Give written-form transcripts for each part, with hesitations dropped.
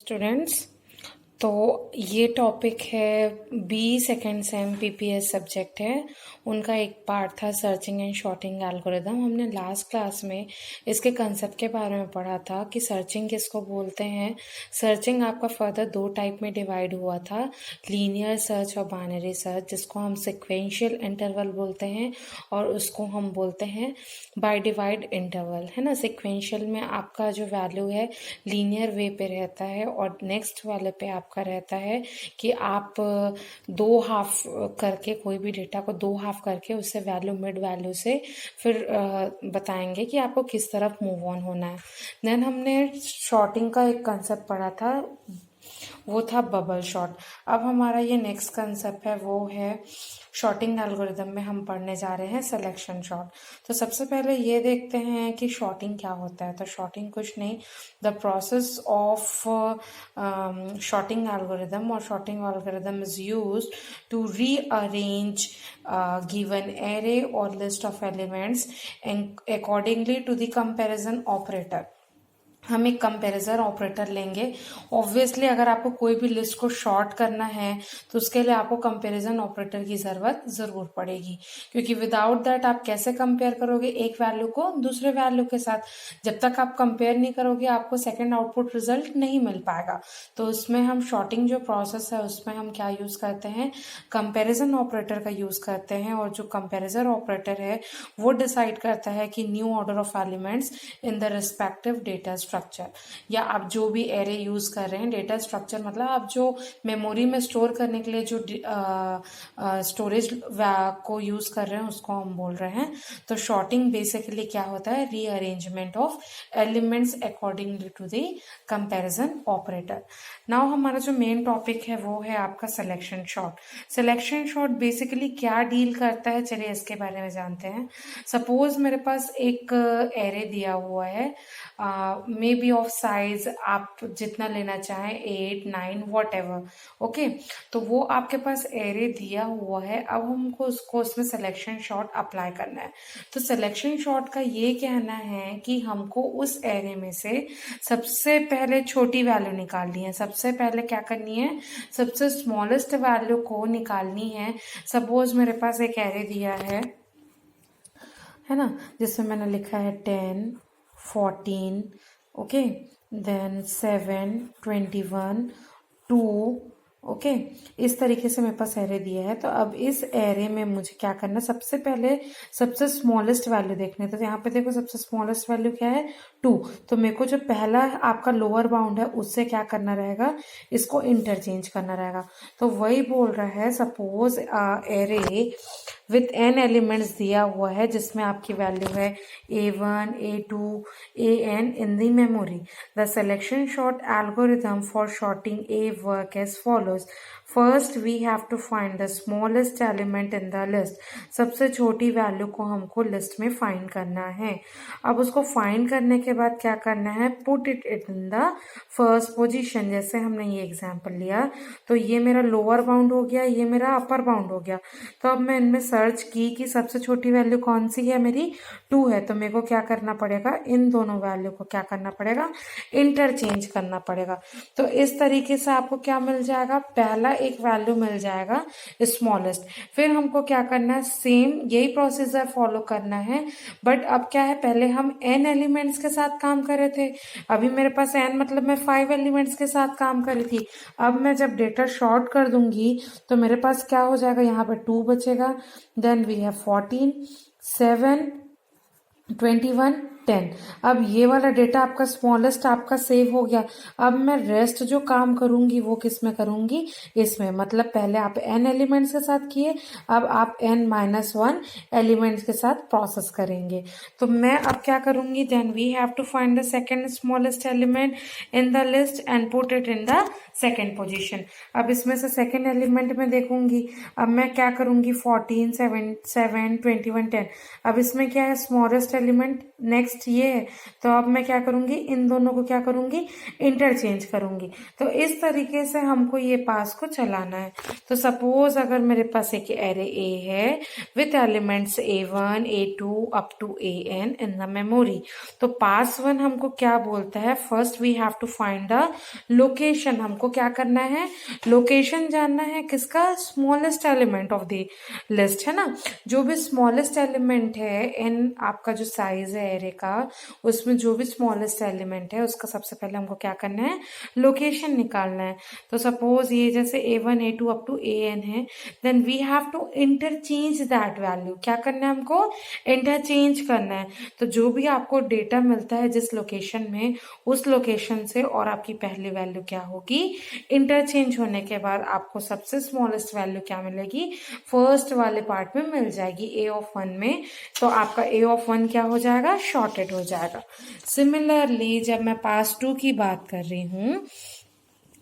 Students, तो ये topic है B second sem PPS subject है। उनका एक पार्ट था सर्चिंग एंड शॉर्टिंग एल्गोरिदम। हमने लास्ट क्लास में इसके कंसेप्ट के बारे में पढ़ा था कि सर्चिंग किसको बोलते हैं। सर्चिंग आपका फर्दर दो टाइप में डिवाइड हुआ था, लीनियर सर्च और बाइनरी सर्च, जिसको हम सिक्वेंशियल इंटरवल बोलते हैं और उसको हम बोलते हैं बाय डिवाइड इंटरवल, है ना। सिक्वेंशियल में आपका जो वैल्यू है लीनियर वे पे रहता है और नेक्स्ट वाले पे आपका रहता है कि आप दो हाफ करके कोई भी डेटा को दो हाफ करके उससे वैल्यू मिड वैल्यू से फिर बताएंगे कि आपको किस तरफ मूव ऑन होना है। देन हमने शॉर्टिंग का एक कंसेप्ट पढ़ा था, वो था बबल शॉट। अब हमारा ये नेक्स्ट कंसेप्ट है, वो है शॉर्टिंग एल्गोरिदम में हम पढ़ने जा रहे हैं सिलेक्शन शॉट। तो सबसे पहले ये देखते हैं कि शॉर्टिंग क्या होता है। तो शॉर्टिंग कुछ नहीं, the process of sorting algorithm और sorting algorithm is used to rearrange given array or list of elements and accordingly to the comparison operator। हम एक कंपैरिजन ऑपरेटर लेंगे। ऑब्वियसली अगर आपको कोई भी लिस्ट को शॉर्ट करना है तो उसके लिए आपको कंपैरिजन ऑपरेटर की जरूर पड़ेगी, क्योंकि विदाउट दैट आप कैसे कंपेयर करोगे एक वैल्यू को दूसरे वैल्यू के साथ। जब तक आप कंपेयर नहीं करोगे आपको सेकंड आउटपुट रिजल्ट नहीं मिल पाएगा। तो उसमें हम शॉर्टिंग जो प्रोसेस है उसमें हम क्या यूज करते हैं, कंपैरिजन ऑपरेटर का यूज करते हैं। और जो कंपैरिजन ऑपरेटर है वो डिसाइड करता है कि new order of elements in the respective data structure, या आप जो भी एरे यूज कर रहे हैं, डेटा स्ट्रक्चर मतलब आप जो मेमोरी में स्टोर करने के लिए जो स्टोरेज को यूज कर रहे हैं उसको हम बोल रहे हैं। तो शॉर्टिंग बेसिकली क्या होता है, rearrangement of elements accordingly to the comparison operator. Now हमारा जो मेन टॉपिक है वो है आपका selection sort. Selection sort basically क्या डील करता है, चलिए इसके बारे में जानते हैं। सपोज मेरे पास एक एरे दिया हुआ है, मे बी ऑफ साइज आप जितना लेना चाहें 8, 9 वॉट एवर, ओके। तो वो आपके पास एरे दिया हुआ है। अब हमको उसको उसमें सिलेक्शन शॉर्ट अप्लाई करना है। तो सिलेक्शन शॉर्ट का ये कहना है कि हमको उस एरे में से सबसे पहले छोटी वैल्यू निकालनी है। सबसे पहले क्या करनी है, सबसे स्मॉलेस्ट वैल्यू को निकालनी है। सपोज मेरे पास एक एरे दिया है ना, जिसमें मैंने लिखा है 10, 14, ओके, देन 7, 21, 2, ओके। इस तरीके से मेरे पास एरे दिया है। तो अब इस एरे में मुझे क्या करना है, सबसे पहले सबसे स्मॉलेस्ट वैल्यू देखनी है। तो यहाँ पे देखो सबसे स्मॉलेस्ट वैल्यू क्या है, 2। तो मेरे को जो पहला आपका लोअर बाउंड है उससे क्या करना रहेगा, इसको इंटरचेंज करना रहेगा। तो वही बोल रहा है, suppose array with n elements दिया हुआ है जिसमें आपकी वैल्यू है a1, a2, an in the memory. The selection sort algorithm for sorting a work as follows. First we have to find the smallest element in the list. सबसे छोटी value को हमको लिस्ट में फाइंड करना है। अब उसको फाइंड करने के बाद क्या करना है, put it in the first position. जैसे हमने ये एग्जांपल लिया, तो ये मेरा लोअर बाउंड हो गया, ये मेरा अपर बाउंड हो गया। तो अब मैं इनमें सर्च की कि सबसे छोटी वैल्यू कौन सी है, मेरी 2 है। तो मेरे को क्या करना पड़ेगा, इन दोनों वैल्यू को क्या करना पड़ेगा, इंटरचेंज करना पड़ेगा। तो इस तरीके से आपको क्या मिल जाएगा, पहला एक वैल्यू मिल जाएगा स्मॉलेस्ट। फिर हमको क्या करना है, सेम यही प्रोसीजर फॉलो करना है। बट अब क्या है, पहले हम n एलिमेंट्स के साथ काम कर रहे थे। अभी मेरे पास n मतलब मैं 5 एलिमेंट्स के साथ काम कर रही थी। अब मैं जब डेटा शॉर्ट कर दूंगी तो मेरे पास क्या हो जाएगा, यहाँ पे 2 बचेगा। Then we have 14, 7, 21, 10। अब ये वाला डेटा आपका स्मॉलेस्ट आपका सेव हो गया। अब मैं रेस्ट जो काम करूंगी वो किस में करूंगी, इसमें। मतलब पहले आप n एलिमेंट्स के साथ किए, अब आप n-1 एलिमेंट्स के साथ प्रोसेस करेंगे। तो मैं अब क्या करूंगी, then we have to find the second smallest element in the list and put it in the second position. अब इसमें से सेकेंड एलिमेंट में देखूंगी, अब मैं क्या करूंगी, 14, 7, 21, 10। अब इसमें क्या है, स्मॉलेस्ट एलिमेंट नेक्स्ट नेक्स्ट ये है, तो अब मैं क्या करूंगी, इन दोनों को क्या करूंगी, इंटरचेंज करूंगी। तो इस तरीके से हमको ये पास को चलाना है। तो सपोज अगर मेरे पास एक एरे ए है with elements A1 A2 up to AN in the memory, तो पास वन हमको क्या बोलता है, first we have to find the location. हमको क्या करना है, लोकेशन जानना है, किसका, smallest element of the list, है ना। जो भी स्मॉलेस्ट एलिमेंट है इन आपका जो साइज है एरे का, उसमें जो भी स्मॉलेस्ट एलिमेंट है उसका सबसे पहले हमको क्या करना है, लोकेशन निकालना है। तो सपोज ये जैसे A1 A2 up to AN है, then we have to interchange that value. क्या करना है हमको, इंटरचेंज करना है। तो जो भी आपको डेटा मिलता है जिस लोकेशन में, उस लोकेशन से और आपकी पहली वैल्यू क्या होगी, इंटरचेंज होने के बाद आपको सबसे स्मॉलेस्ट वैल्यू क्या मिलेगी, फर्स्ट वाले पार्ट में मिल जाएगी A ऑफ 1 में। तो आपका A ऑफ 1 क्या हो जाएगा, शॉर्टेड हो जाएगा। सिमिलरली जब मैं पास 2 की बात कर रही हूं,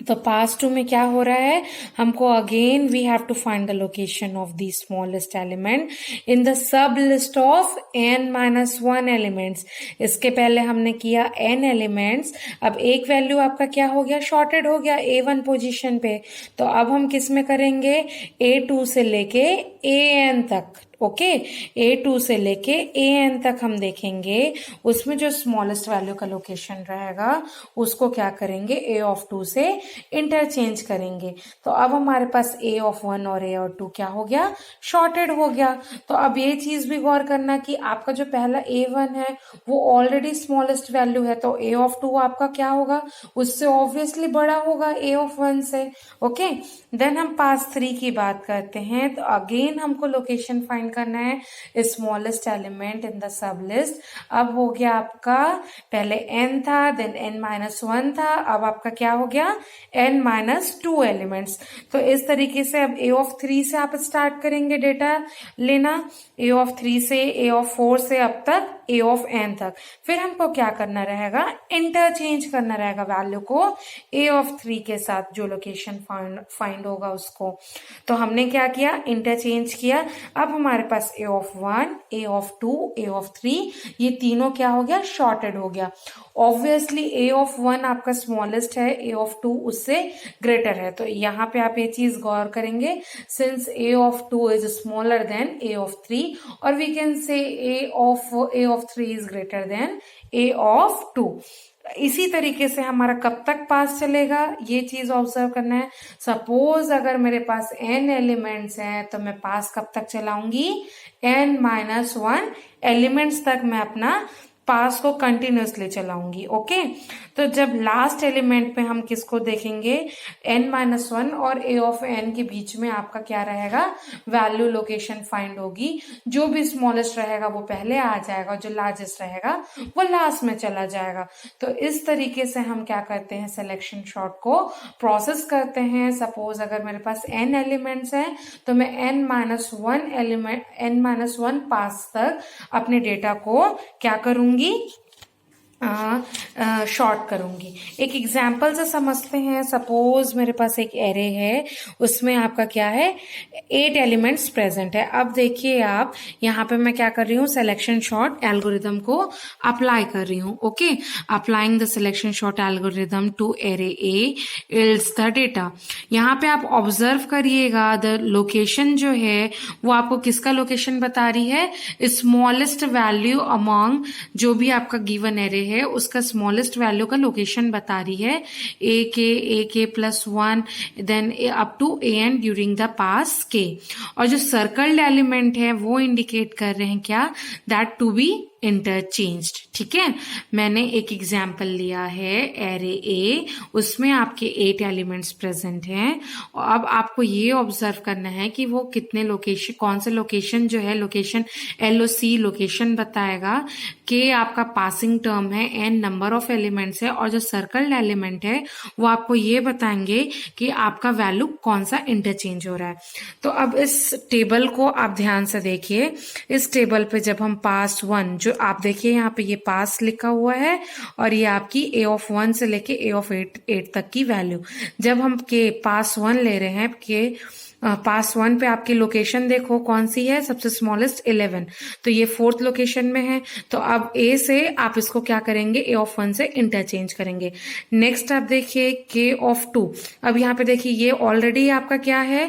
तो पास 2 में क्या हो रहा है, हमको again we have to find the location of the smallest element in the sub list of n-1 elements. इसके पहले हमने किया n एलिमेंट्स, अब एक वैल्यू आपका क्या हो गया, शॉर्टेड हो गया A1 पोजीशन पे। तो अब हम किस में करेंगे, A2 से लेके AN तक, ओके, A2 से लेके AN तक हम देखेंगे, उसमें जो स्मॉलेस्ट वैल्यू का लोकेशन रहेगा उसको क्या करेंगे, A ऑफ 2 से इंटरचेंज करेंगे। तो अब हमारे पास A ऑफ 1 और A ऑफ 2 क्या हो गया, शॉर्टेड हो गया। तो अब ये चीज भी गौर करना कि आपका जो पहला A1 है वो ऑलरेडी स्मॉलेस्ट वैल्यू है, तो A ऑफ 2 आपका क्या होगा, उससे ऑब्वियसली बड़ा होगा A ऑफ 1 से, ओके। देन हम पास 3 की बात करते हैं। तो अगेन हमको लोकेशन फाइंड करना है, smallest element in the sub list. अब हो गया आपका, पहले n था, देन n-1 था, अब आपका क्या हो गया, n-2 एलिमेंट्स। तो इस तरीके से अब A ऑफ 3 से आप स्टार्ट करेंगे डेटा लेना, A ऑफ 3 से A ऑफ 4 से अब तक A ऑफ n तक। फिर हमको क्या करना रहेगा, इंटरचेंज करना रहेगा वैल्यू को A ऑफ 3 के साथ, जो लोकेशन फाइंड होगा उसको। तो हमने क्या किया, इंटरचेंज किया। अब हमारे पास A of 1, A of 2, A of 3, ये तीनों क्या हो गया, शॉर्टेड हो गया। ऑब्वियसली A ऑफ 1 आपका स्मॉलेस्ट है, A ऑफ 2 उससे ग्रेटर है। तो यहाँ पे आप ये चीज गौर करेंगे, since A of 2 is smaller than A of 3, और we can say A of 3 is greater than A of 2। इसी तरीके से हमारा कब तक पास चलेगा, ये चीज ऑब्जर्व करना है। सपोज अगर मेरे पास n एलिमेंट्स हैं, तो मैं पास कब तक चलाऊंगी, n-1 एलिमेंट्स तक मैं अपना पास को कंटिन्यूसली चलाऊंगी, ओके। तो जब लास्ट एलिमेंट पे हम किसको देखेंगे, n-1 और A ऑफ n के बीच में आपका क्या रहेगा, वैल्यू लोकेशन फाइंड होगी। जो भी स्मॉलेस्ट रहेगा वो पहले आ जाएगा, जो लार्जेस्ट रहेगा वो लास्ट में चला जाएगा। तो इस तरीके से हम क्या करते हैं, सिलेक्शन शॉर्ट को प्रोसेस करते हैं। सपोज अगर मेरे पास n एलिमेंट्स हैं, तो मैं n-1 पास तक अपने डेटा को क्या करूंगी, शॉर्ट करूंगी। एक एग्जाम्पल से समझते हैं। सपोज मेरे पास एक एरे है, उसमें आपका क्या है, 8 एलिमेंट्स प्रेजेंट है। अब देखिए आप यहाँ पे मैं क्या कर रही हूँ, सिलेक्शन शॉर्ट एल्गोरिदम को अप्लाई कर रही हूँ, okay. Applying the selection sort algorithm to array A yields the data. यहाँ पे आप ऑब्जर्व करिएगा, द लोकेशन जो है वो आपको किसका लोकेशन बता रही है, स्मॉलेस्ट वैल्यू अमॉन्ग जो भी आपका गिवन एरे है उसका स्मॉलेस्ट वैल्यू का लोकेशन बता रही है, A K plus 1 then up to AN during the pass K. और जो सर्कल्ड एलिमेंट है वो इंडिकेट कर रहे हैं क्या, दैट टू बी इंटरचेंज्ड, ठीक है। मैंने एक एग्जाम्पल लिया है एरे ए, उसमें आपके 8 एलिमेंट्स प्रेजेंट हैं। अब आपको ये ऑब्जर्व करना है कि वो कितने लोकेशन, कौन से लोकेशन जो है, लोकेशन LOC लोकेशन बताएगा कि आपका पासिंग टर्म है, n नंबर ऑफ एलिमेंट्स है, और जो सर्कल्ड एलिमेंट है वो आपको ये बताएंगे कि आपका वैल्यू कौन सा इंटरचेंज हो रहा है। तो अब इस टेबल को आप ध्यान से देखिए। इस टेबल पे जब हम पास 1, जो आप देखिए यहाँ पे ये पास लिखा हुआ है, और ये आपकी A ऑफ 1 से लेके A ऑफ 8 तक की वैल्यू। जब हम के पास 1 ले रहे हैं, के पास 1 पे आपकी लोकेशन देखो कौन सी है, सबसे स्मॉलेस्ट 11, तो ये 4th लोकेशन में है। तो अब ए से आप इसको क्या करेंगे, ए ऑफ 1 से इंटरचेंज करेंगे। नेक्स्ट आप देखिए के ऑफ 2। अब यहाँ पे देखिए ये ऑलरेडी आपका क्या है,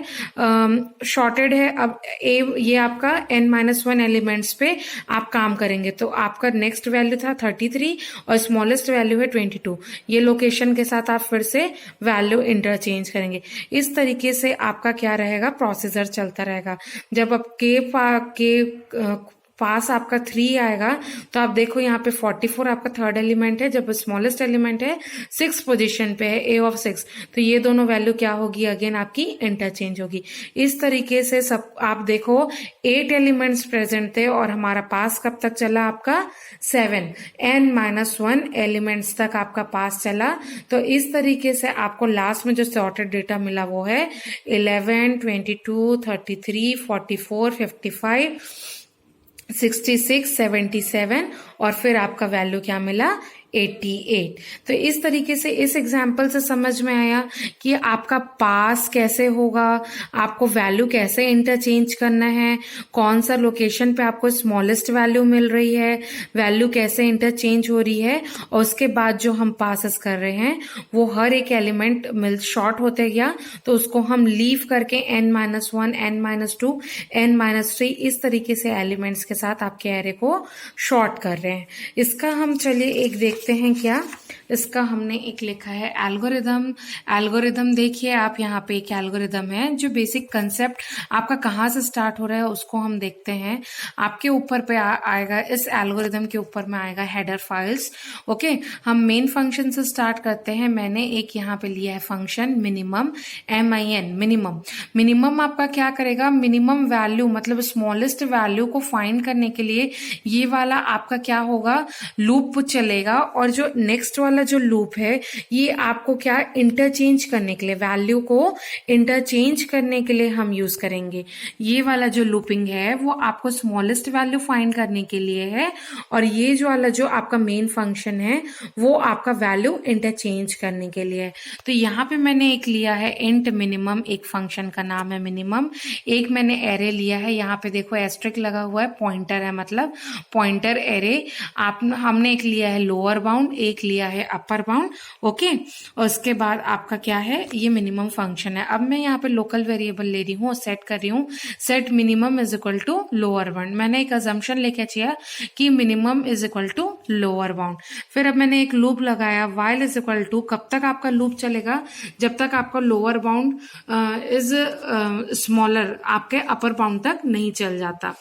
शॉर्टेड है। अब ए ये आपका n-1 एलिमेंट्स पे आप काम करेंगे, तो आपका नेक्स्ट वैल्यू था 33 और स्मॉलेस्ट वैल्यू है 22। ये लोकेशन के साथ आप फिर से वैल्यू इंटरचेंज करेंगे। इस तरीके से आपका क्या रहेगा, प्रोसीजर चलता रहेगा। जब अब के पास आपका 3 आएगा तो आप देखो यहाँ पे 44 आपका थर्ड एलिमेंट है, जब स्मॉलेस्ट एलिमेंट है 6 पोजीशन पे है, ए ऑफ 6, तो ये दोनों वैल्यू क्या होगी, अगेन आपकी इंटरचेंज होगी। इस तरीके से सब आप देखो 8 एलिमेंट्स प्रेजेंट थे और हमारा पास कब तक चला, आपका 7 n-1 एलिमेंट्स तक आपका पास चला। तो इस तरीके से आपको लास्ट में जो सॉर्टेड डेटा मिला वो है 11, 22, 33, 44, 55, 66, 77 और फिर आपका वैल्यू क्या मिला, 88। तो इस तरीके से इस एग्जाम्पल से समझ में आया कि आपका पास कैसे होगा, आपको वैल्यू कैसे इंटरचेंज करना है, कौन सा लोकेशन पे आपको स्मॉलेस्ट वैल्यू मिल रही है, वैल्यू कैसे इंटरचेंज हो रही है, और उसके बाद जो हम पासेस कर रहे हैं वो हर एक एलिमेंट शॉर्ट होते गया, तो उसको हम लीव करके n-1, n-2, n-3 इस तरीके से एलिमेंट्स के साथ आपके एरे को शॉर्ट कर रहे हैं। इसका हम चलिए एक देखते हैं क्या, इसका हमने एक लिखा है एल्गोरिदम। एल्गोरिदम देखिए आप, यहाँ पे एक एल्गोरिदम है जो बेसिक कंसेप्ट आपका कहाँ से स्टार्ट हो रहा है उसको हम देखते हैं। आपके ऊपर पे आएगा, इस एल्गोरिदम के ऊपर में आएगा हेडर फाइल्स। ओके, हम मेन फंक्शन से स्टार्ट करते हैं। मैंने एक यहाँ पे लिया है function minimum, MIN minimum. Minimum आपका क्या करेगा, मिनिमम वैल्यू मतलब स्मॉलेस्ट वैल्यू को फाइंड करने के लिए ये वाला आपका क्या होगा, लूप चलेगा, और जो नेक्स्ट वाला जो लूप है ये आपको क्या इंटरचेंज करने के लिए, वैल्यू को इंटरचेंज करने के लिए हम यूज करेंगे। ये वाला जो लूपिंग है वो आपको स्मॉलेस्ट वैल्यू फाइंड करने के लिए है, और ये जो वाला जो आपका मेन फंक्शन है वो आपका वैल्यू इंटरचेंज करने के लिए है। तो यहाँ पे मैंने एक लिया है इंट मिनिमम, एक फंक्शन का नाम है मिनिमम। एक मैंने एरे लिया है, यहाँ पे देखो एस्ट्रिक लगा हुआ है, पॉइंटर है मतलब पॉइंटर एरे। हमने एक लिया है लोअर बाउंड, एक लिया है अपर बाउंड। ओके, और उसके बाद आपका क्या है, ये मिनिमम फंक्शन है। अब मैं यहाँ पे लोकल वेरिएबल ले रही हूँ और सेट कर रही हूँ, set minimum is equal to lower bound. मैंने एक अजम्पशन लेके किया कि minimum is equal to lower bound. फिर अब मैंने एक लूप लगाया, वाइल इज इक्वल टू, कब तक आपका लूप चलेगा, जब तक आपका लोअर बाउंड इज स्मॉलर, आपके अपर बाउंड तक नहीं चल जाता।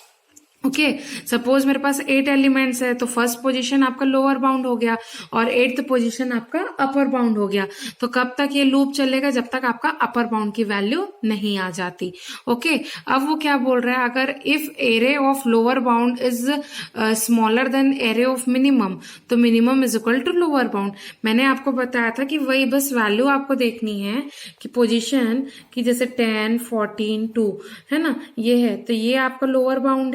ओके, सपोज मेरे पास 8 एलिमेंट्स है, तो फर्स्ट पोजीशन आपका लोअर बाउंड हो गया और 8th पोजीशन आपका अपर बाउंड हो गया। तो कब तक ये लूप चलेगा, जब तक आपका अपर बाउंड की वैल्यू नहीं आ जाती। ओके, अब वो क्या बोल रहा है, अगर if array of lower bound is smaller than array of minimum, तो minimum is equal to lower bound. मैंने आपको बताया था कि वही बस वैल्यू आपको देखनी है कि पोजीशन की, जैसे 10, 14, 2 है ना, ये है, तो ये आपका लोअर बाउंड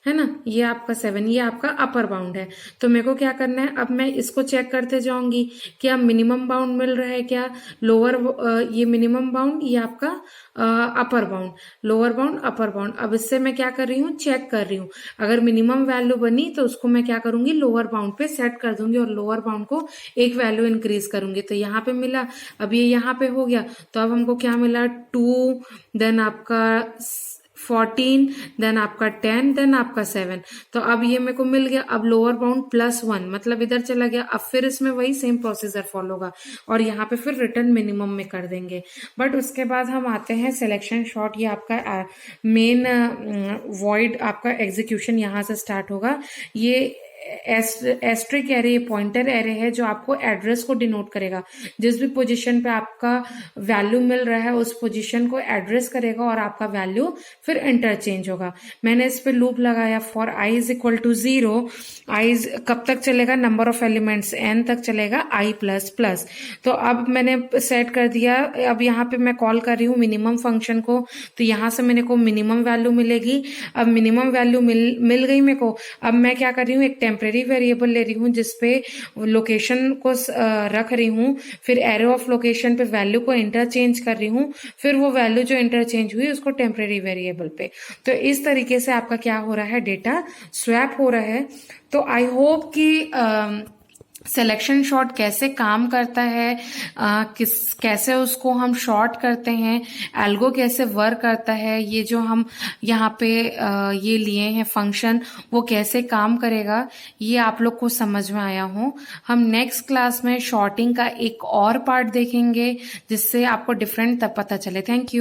है ना, ये आपका 7, ये आपका अपर बाउंड है। तो मेरे को क्या करना है, अब मैं इसको चेक करते जाऊंगी क्या मिनिमम बाउंड मिल रहा है, क्या लोअर, ये मिनिमम बाउंड, ये आपका upper bound, lower bound upper bound. अब इससे मैं क्या कर रही हूँ, चेक कर रही हूँ, अगर मिनिमम वैल्यू बनी तो उसको मैं क्या करूंगी, लोअर बाउंड पे सेट कर दूंगी और लोअर बाउंड को एक वैल्यू इंक्रीज करूंगी। तो यहाँ पे मिला, अब ये यहाँ पे हो गया, तो अब हमको क्या मिला, 2, देन आपका 14, देन आपका 10, देन आपका 7। तो अब ये मेरे को मिल गया। अब लोअर बाउंड +1 मतलब इधर चला गया। अब फिर इसमें वही सेम प्रोसीजर फॉलो होगा और यहाँ पे फिर रिटर्न मिनिमम में कर देंगे। बट उसके बाद हम आते हैं सिलेक्शन शॉर्ट। ये आपका मेन वॉइड आपका एग्जीक्यूशन यहाँ से स्टार्ट होगा। ये एस्ट्रिक एरे, पॉइंटर एरे है जो आपको एड्रेस को डिनोट करेगा। जिस भी पोजीशन पे आपका वैल्यू मिल रहा है उस पोजीशन को एड्रेस करेगा और आपका वैल्यू फिर इंटरचेंज होगा। मैंने इस पे लूप लगाया for i is equal to 0। i कब तक चलेगा, नंबर ऑफ एलिमेंट्स n तक चलेगा, i प्लस प्लस। तो अब मैंने सेट कर दिया। अब यहाँ पे मैं कॉल कर रही हूँ मिनिमम फंक्शन को, तो यहाँ से मेरे को मिनिमम वैल्यू मिलेगी। अब मिनिमम वैल्यू मिल गई मेरे को। अब मैं क्या कर रही हूँ, एक टेम्परेरी वेरिएबल ले रही हूँ जिसपे लोकेशन को रख रही हूँ, फिर एरो ऑफ लोकेशन पे वैल्यू को इंटरचेंज कर रही हूँ, फिर वो वैल्यू जो इंटरचेंज हुई उसको टेम्परेरी वेरिएबल पे। तो इस तरीके से आपका क्या हो रहा है, डेटा स्वैप हो रहा है। तो आई होप कि सिलेक्शन शॉर्ट कैसे काम करता है, कैसे उसको हम शॉर्ट करते हैं, एल्गो कैसे वर्क करता है, ये जो हम यहाँ पे ये लिए हैं फंक्शन, वो कैसे काम करेगा, ये आप लोग को समझ में आया हो। हम नेक्स्ट क्लास में शॉर्टिंग का एक और पार्ट देखेंगे जिससे आपको डिफरेंट तब पता चले। Thank you.